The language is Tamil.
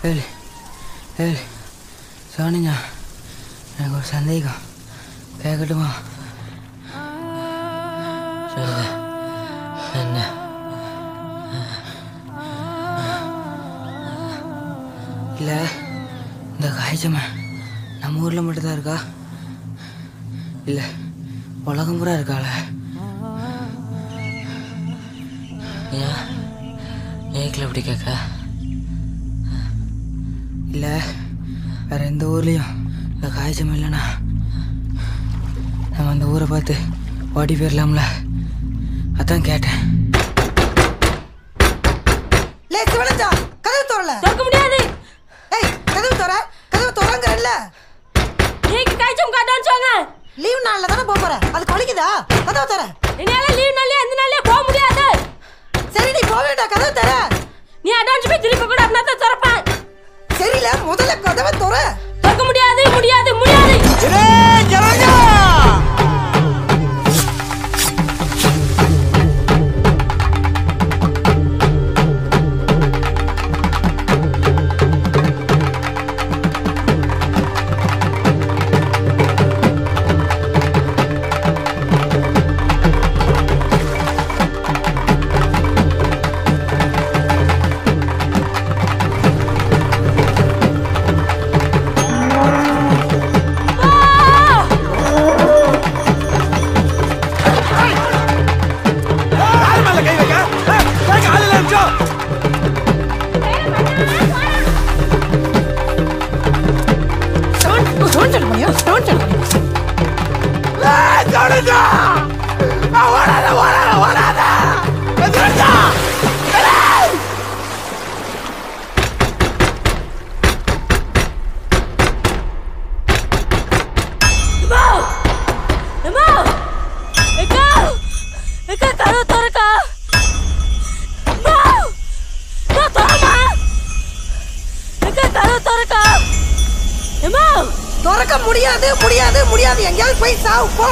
ஏழு ஏழு சோனியா, எனக்கு ஒரு சந்தேகம் கேட்கட்டுமா? சொல்லுங்க. என்ன? இல்லை, இந்த காய்ச்சமை நம்ம ஊரில் மட்டும்தான் இருக்கா? இல்லை, உலகம் பூரா இருக்காள? ஏன் ஏக்கில் எப்படி கேட்க? இல்லை, வேற எந்த ஊர்லேயும் இந்த காய்ச்சமை இல்லைண்ணா. நம்ம அந்த ஊரை பார்த்து ஓடி போயிடலாம்ல, அதான் கேட்டேன். கதவு தோறல திறக்க முடியாது. ஏய், கதவு தோறங்கறல்ல. நீங்க காய்ச்சம் காட்டான்னு சொங்க. லீவ் நாள்ல தான போற, அது கொலிக்குதா? கதவு தோற. என்னால லீவ் நாள்ல எந்த நாள்ல போக முடியாது. சரி, நீ போவேடா, கதவு தோற. நீ அடான்ஸ் போய் திருப்பி கூட அப்பனா தான் திறப்பேன். சரில, முதல்ல கதவு தோற. திறக்க முடியாது, முடியாது, முடியாது. ஏய் ஜரங்க, முடியாது, முடியாது, முடியாது. எங்கேயாவது போய் சாவு போ.